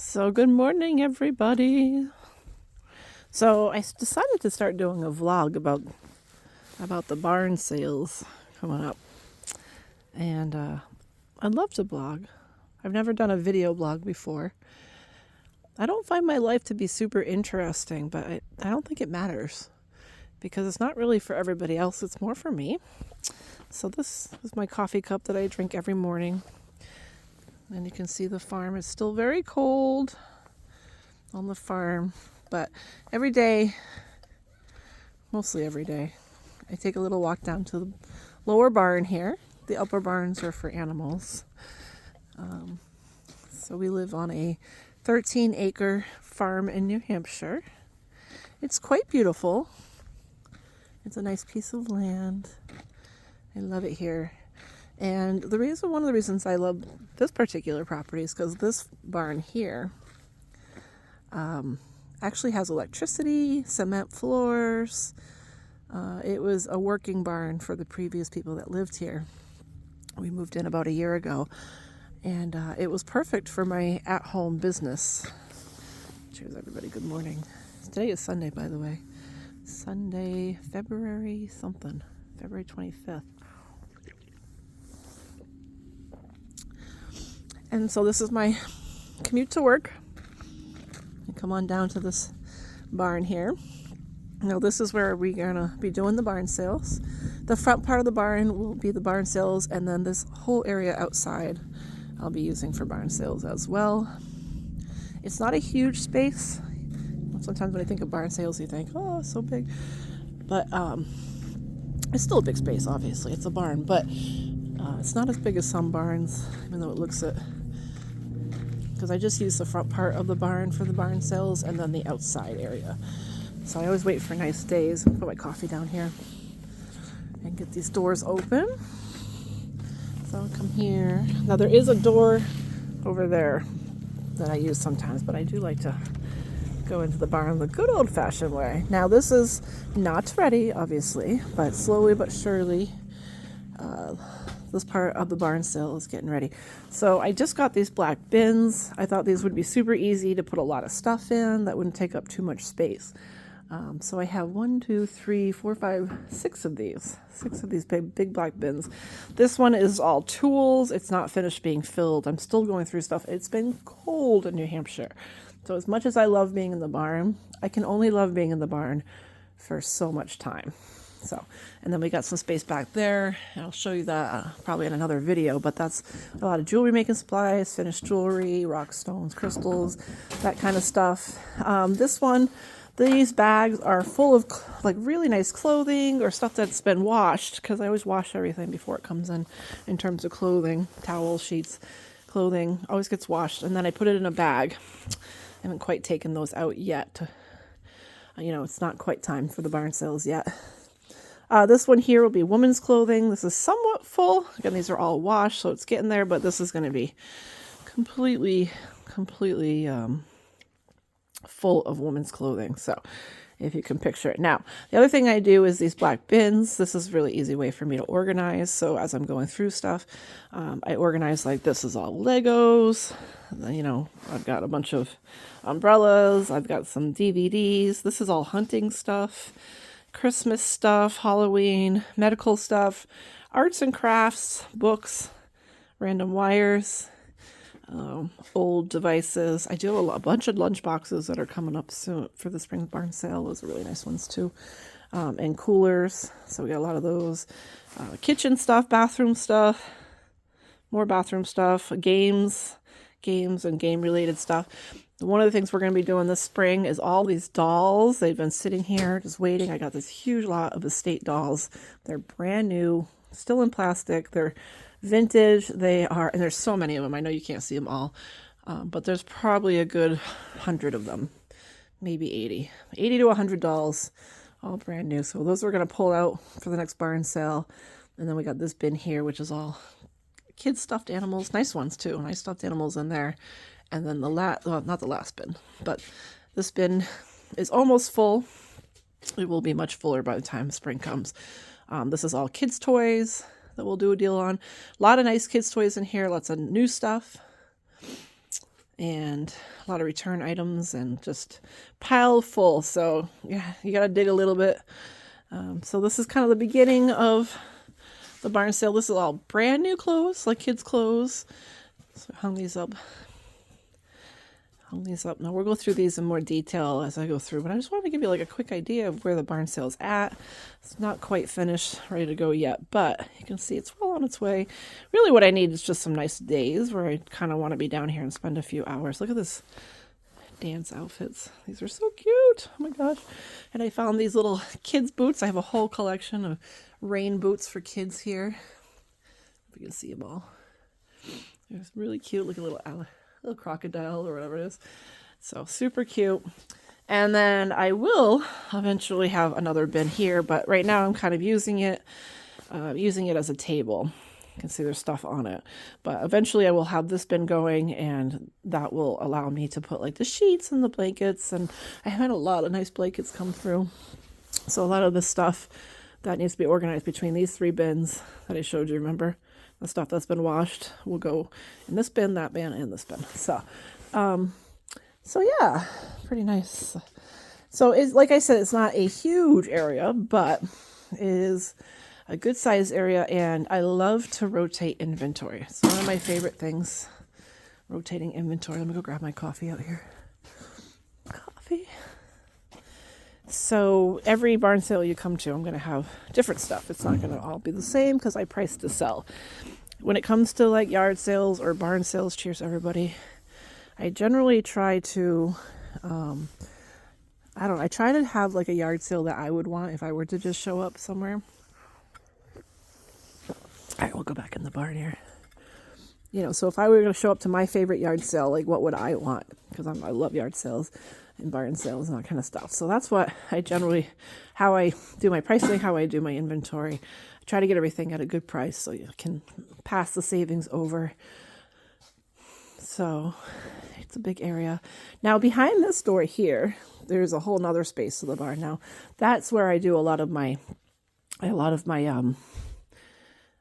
So good morning, everybody. So I decided to start doing a vlog about the barn sales coming up, and I'd love to blog. I've never done a video blog before. I don't find my life to be super interesting, but I don't think it matters because it's not really for everybody else. It's more for me. So this is my coffee cup that I drink every morning, and you can see the farm is still very cold on the farm. But every day, mostly every day, I take a little walk down to the lower barn here. The upper barns are for animals. So we live on a 13-acre farm in New Hampshire. It's quite beautiful. It's a nice piece of land. I love it here. And one of the reasons I love this particular property is because this barn here actually has electricity, cement floors. It was a working barn for the previous people that lived here. We moved in about a year ago, and it was perfect for my at-home business. Cheers, everybody. Good morning. Today is Sunday, by the way. Sunday, February 25th. And so this is my commute to work. I come on down to this barn here. Now this is where we're gonna be doing the barn sales. The front part of the barn will be the barn sales, and then this whole area outside I'll be using for barn sales as well. It's not a huge space. Sometimes when I think of barn sales, you think, oh, it's so big. But it's still a big space, obviously. It's a barn, but it's not as big as some barns, even though it looks it. Because I just use the front part of the barn for the barn sales and then the outside area. So I always wait for nice days. Put my coffee down here and get these doors open. So I'll come here. Now there is a door over there that I use sometimes, but I do like to go into the barn the good old-fashioned way. Now this is not ready, obviously, but slowly but surely this part of the barn sale is getting ready. So I just got these black bins. I thought these would be super easy to put a lot of stuff in that wouldn't take up too much space. So I have 6 of these. 6 of these big black bins. This one is all tools. It's not finished being filled. I'm still going through stuff. It's been cold in New Hampshire. So as much as I love being in the barn, I can only love being in the barn for so much time. So, and then we got some space back there. I'll show you that probably in another video, but that's a lot of jewelry making supplies, finished jewelry, rock stones, crystals, that kind of stuff. These bags are full of like really nice clothing or stuff that's been washed, because I always wash everything before it comes in terms of clothing, towels, sheets, clothing, always gets washed. And then I put it in a bag. I haven't quite taken those out yet. It's not quite time for the barn sales yet. This one here will be women's clothing. This is somewhat full. Again, these are all washed, so it's getting there, but this is going to be completely full of women's clothing. So if you can picture it. Now, the other thing I do is these black bins. This is a really easy way for me to organize. So as I'm going through stuff, I organize like this is all Legos. I've got a bunch of umbrellas. I've got some DVDs. This is all hunting stuff, Christmas stuff, Halloween, medical stuff, arts and crafts, books, random wires, old devices. I do a bunch of lunch boxes that are coming up soon for the spring barn sale. Those are really nice ones too. And coolers. So we got a lot of those. Kitchen stuff, bathroom stuff, more bathroom stuff, games and game related stuff. One of the things we're going to be doing this spring is all these dolls. They've been sitting here just waiting. I got this huge lot of estate dolls. They're brand new, still in plastic. They're vintage. And there's so many of them. I know you can't see them all, but there's probably a good 100 of them, maybe 80 to 100 dolls, all brand new. So those we're going to pull out for the next barn sale. And then we got this bin here, which is all kids stuffed animals, nice ones too, nice stuffed animals in there. And then not the last bin, but this bin is almost full. It will be much fuller by the time spring comes. This is all kids' toys that we'll do a deal on. A lot of nice kids' toys in here, lots of new stuff. and a lot of return items and just piled full. So yeah, you got to dig a little bit. So this is kind of the beginning of the barn sale. This is all brand new clothes, like kids' clothes. So I hung these up. Now we'll go through these in more detail as I go through, but I just wanted to give you like a quick idea of where the barn sale's at. It's not quite finished, ready to go yet, but you can see it's well on its way. Really what I need is just some nice days where I kind of want to be down here and spend a few hours. Look at this dance outfits. These are so cute. Oh my gosh. And I found these little kids boots. I have a whole collection of rain boots for kids here. If you can see them all. They're really cute. Look at little crocodile or whatever it is. So super cute. And then I will eventually have another bin here, but right now I'm kind of using it as a table. You can see there's stuff on it, but eventually I will have this bin going, and that will allow me to put like the sheets and the blankets, and I had a lot of nice blankets come through. So a lot of the stuff that needs to be organized between these 3 bins that I showed you, remember? The stuff that's been washed will go in this bin, that bin, and this bin. So yeah, pretty nice. So it's, like I said, it's not a huge area, but it is a good size area, and I love to rotate inventory. It's one of my favorite things, rotating inventory. Let me go grab my coffee out here. Coffee. So every barn sale you come to, I'm going to have different stuff. It's not going to all be the same because I price to sell. When it comes to like yard sales or barn sales, cheers everybody, I generally try to, I try to have like a yard sale that I would want if I were to just show up somewhere. All right, we'll go back in the barn here. You know, so if I were going to show up to my favorite yard sale, like what would I want? Because I love yard sales and barn sales and that kind of stuff. So that's what I generally, how I do my pricing, how I do my inventory. I try to get everything at a good price so you can pass the savings over. So it's a big area. Now behind this door here, there's a whole nother space of the barn. Now that's where I do a lot of my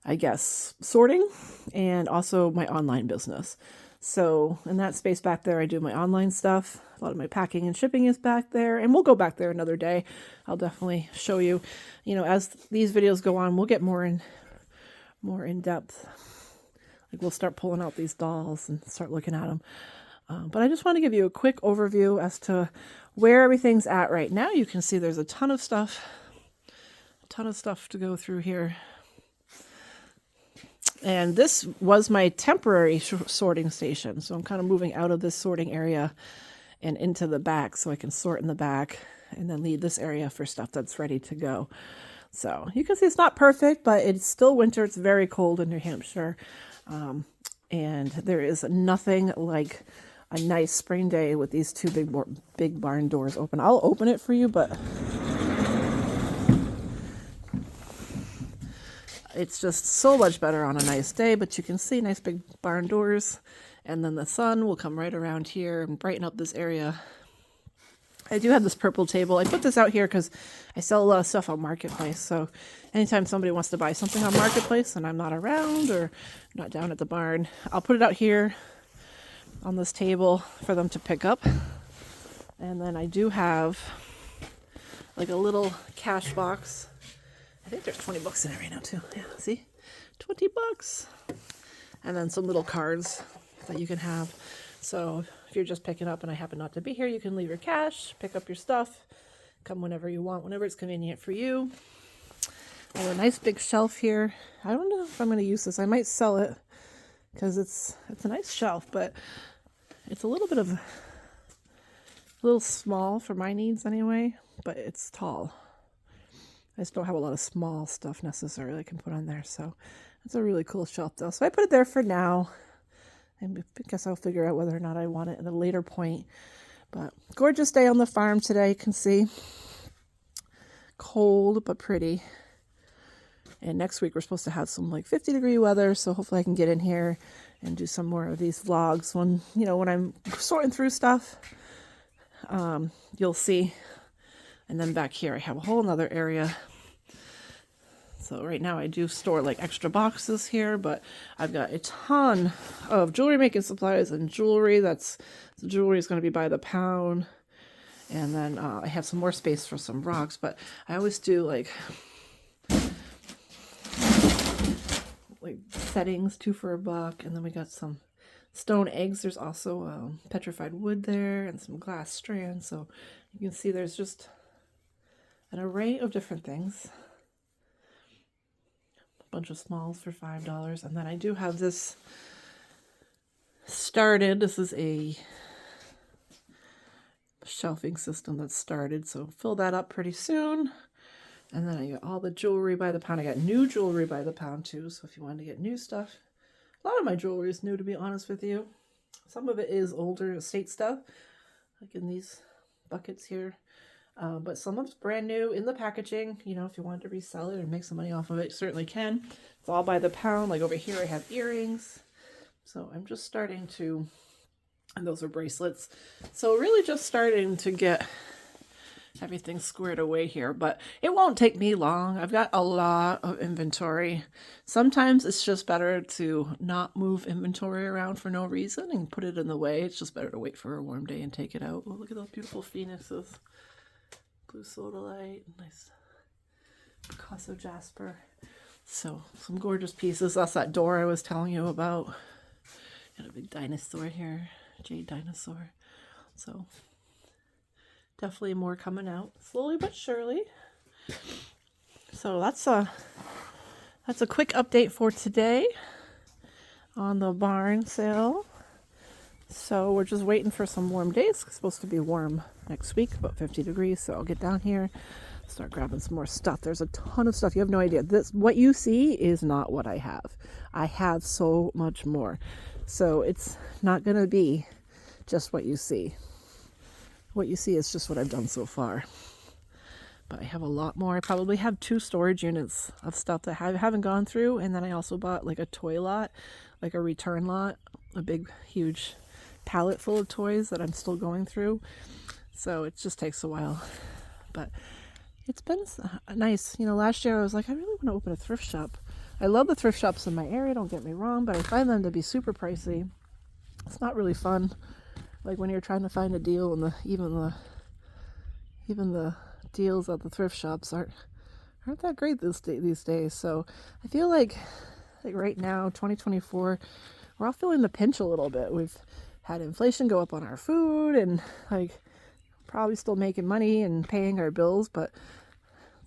I guess, sorting and also my online business. So in that space back there, I do my online stuff. A lot of my packing and shipping is back there, and we'll go back there another day. I'll definitely show you, as these videos go on, we'll get more in depth. Like we'll start pulling out these dolls and start looking at them. But I just want to give you a quick overview as to where everything's at right now. You can see there's a ton of stuff to go through here. And this was my temporary sorting station. So I'm kind of moving out of this sorting area and into the back so I can sort in the back and then leave this area for stuff that's ready to go. So you can see it's not perfect, but it's still winter. It's very cold in New Hampshire. And there is nothing like a nice spring day with these 2 big barn doors open. I'll open it for you, but it's just so much better on a nice day. But you can see nice big barn doors, and then the sun will come right around here and brighten up this area. I do have this purple table. I put this out here because I sell a lot of stuff on Marketplace. So anytime somebody wants to buy something on Marketplace and I'm not around or not down at the barn, I'll put it out here on this table for them to pick up. And then I do have like a little cash box. I think there's 20 bucks in it right now too. Yeah, see? 20 bucks. And then some little cards that you can have. So if you're just picking up and I happen not to be here, you can leave your cash, pick up your stuff, come whenever you want, whenever it's convenient for you. I have a nice big shelf here. I don't know if I'm going to use this. I might sell it because it's a nice shelf, but it's a little small for my needs anyway, but it's tall. I just don't have a lot of small stuff necessarily I can put on there. So it's a really cool shelf though. So I put it there for now. And I guess I'll figure out whether or not I want it at a later point. But gorgeous day on the farm today, you can see. Cold, but pretty. And next week we're supposed to have some like 50-degree weather. So hopefully I can get in here and do some more of these vlogs when I'm sorting through stuff. You'll see. And then back here I have a whole nother area. So right now I do store like extra boxes here, but I've got a ton of jewelry making supplies and jewelry. The jewelry is going to be by the pound. And then I have some more space for some rocks, but I always do like settings, 2 for $1. And then we got some stone eggs. There's also petrified wood there and some glass strands. So you can see there's just an array of different things. A bunch of smalls for $5. And then I do have this started. This is a shelving system that's started. So fill that up pretty soon. And then I got all the jewelry by the pound. I got new jewelry by the pound too. So if you want to get new stuff, a lot of my jewelry is new, to be honest with you. Some of it is older estate stuff, like in these buckets here. But some of it's brand new in the packaging. You know, if you want to resell it and make some money off of it, you certainly can. It's all by the pound. Like over here, I have earrings. So I'm just starting to, and those are bracelets. So really just starting to get everything squared away here, but it won't take me long. I've got a lot of inventory. Sometimes it's just better to not move inventory around for no reason and put it in the way. It's just better to wait for a warm day and take it out. Oh, look at those beautiful phoenixes. Blue sodalite, nice Picasso jasper. So some gorgeous pieces. That's that door I was telling you about. Got a big dinosaur here, jade dinosaur. So definitely more coming out slowly but surely. So that's a quick update for today on the barn sale. So we're just waiting for some warm days. It's supposed to be warm next week, about 50 degrees. So I'll get down here, start grabbing some more stuff. There's a ton of stuff. You have no idea. What you see is not what I have. I have so much more. So it's not going to be just what you see. What you see is just what I've done so far. But I have a lot more. I probably have 2 storage units of stuff that I haven't gone through. And then I also bought like a toy lot, like a return lot, a big, huge pallet full of toys that I'm still going through. So it just takes a while. But it's been nice. You know, last year I was like, I really want to open a thrift shop. I love the thrift shops in my area, don't get me wrong, but I find them to be super pricey. It's not really fun. Like when you're trying to find a deal, and even the deals at the thrift shops aren't that great these days. So I feel like right now, 2024, we're all feeling the pinch a little bit. We've had inflation go up on our food, and like probably still making money and paying our bills, but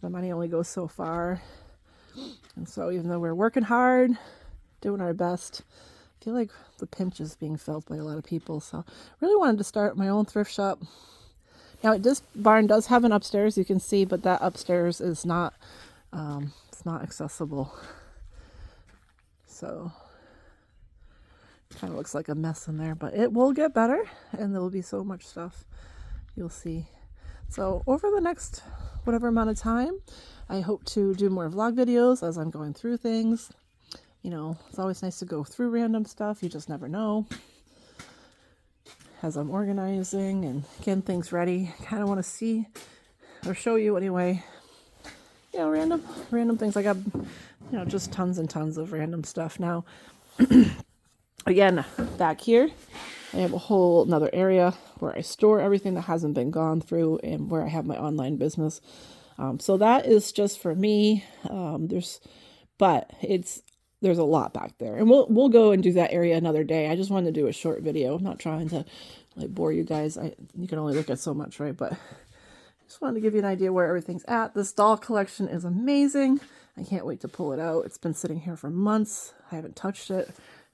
the money only goes so far. And so even though we're working hard, doing our best, I feel like the pinch is being felt by a lot of people. So really wanted to start my own thrift shop. Now this barn does have an upstairs, you can see, but that upstairs is not it's not accessible. So it kind of looks like a mess in there, but it will get better, and there will be so much stuff you'll see. So over the next whatever amount of time, I hope to do more vlog videos as I'm going through things. You know, it's always nice to go through random stuff. You just never know. As I'm organizing and getting things ready, I kind of want to see or show you anyway, you know, random things. I got, you know, just tons and tons of random stuff. Now, again, back here, I have a whole another area where I store everything that hasn't been gone through, and where I have my online business. So that is just for me. There's a lot back there, and we'll go and do that area another day. I just wanted to do a short video. I'm not trying to like bore you guys. You can only look at so much, right? But I just wanted to give you an idea where everything's at. This doll collection is amazing. I can't wait to pull it out. It's been sitting here for months. I haven't touched it.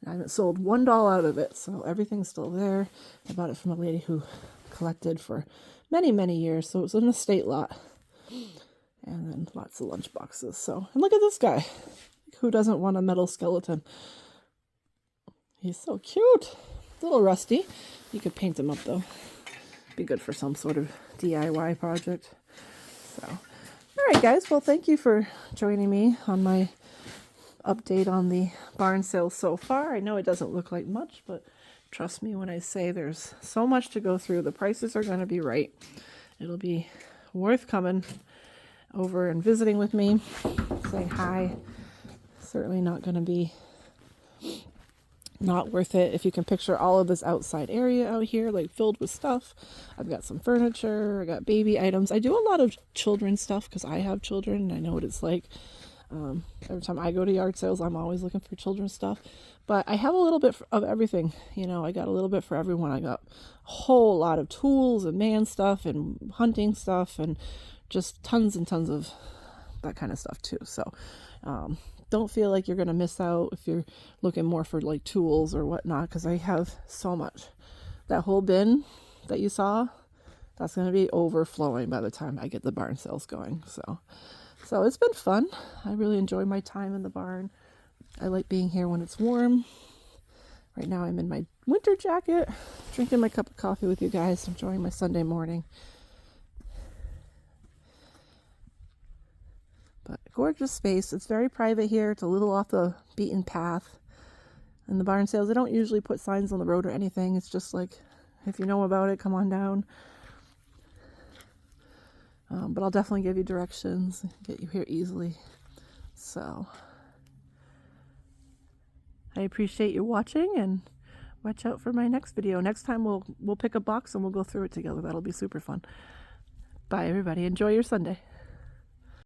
I haven't sold one doll out of it, so everything's still there. I bought it from a lady who collected for many, many years, so it was an estate lot. And then lots of lunch boxes. So, and look at this guy. Who doesn't want a metal skeleton? He's so cute. A little rusty. You could paint him up though. Be good for some sort of DIY project. So, all right, guys. Well, thank you for joining me on my update on the barn sale so far. I know it doesn't look like much, but trust me when I say there's so much to go through. The prices are going to be right. It'll be worth coming over and visiting with me, saying hi. Certainly not going to be not worth it. If you can picture all of this outside area out here, like filled with stuff. I've got some furniture, I got baby items. I do a lot of children's stuff because I have children and I know what it's like. Every time I go to yard sales, I'm always looking for children's stuff. But I have a little bit of everything. You know, I got a little bit for everyone. I got a whole lot of tools and man stuff and hunting stuff and just tons and tons of that kind of stuff too. So don't feel like you're going to miss out if you're looking more for like tools or whatnot, because I have so much. That whole bin that you saw, that's going to be overflowing by the time I get the barn sales going. So it's been fun. I really enjoy my time in the barn. I like being here when it's warm. Right now I'm in my winter jacket, drinking my cup of coffee with you guys, enjoying my Sunday morning. But gorgeous space. It's very private here. It's a little off the beaten path. And the barn sales, they don't usually put signs on the road or anything. It's just like, if you know about it, come on down. But I'll definitely give you directions, get you here easily. So I appreciate you watching, and watch out for my next video. Next time we'll pick a box and we'll go through it together. That'll be super fun. Bye everybody. Enjoy your Sunday.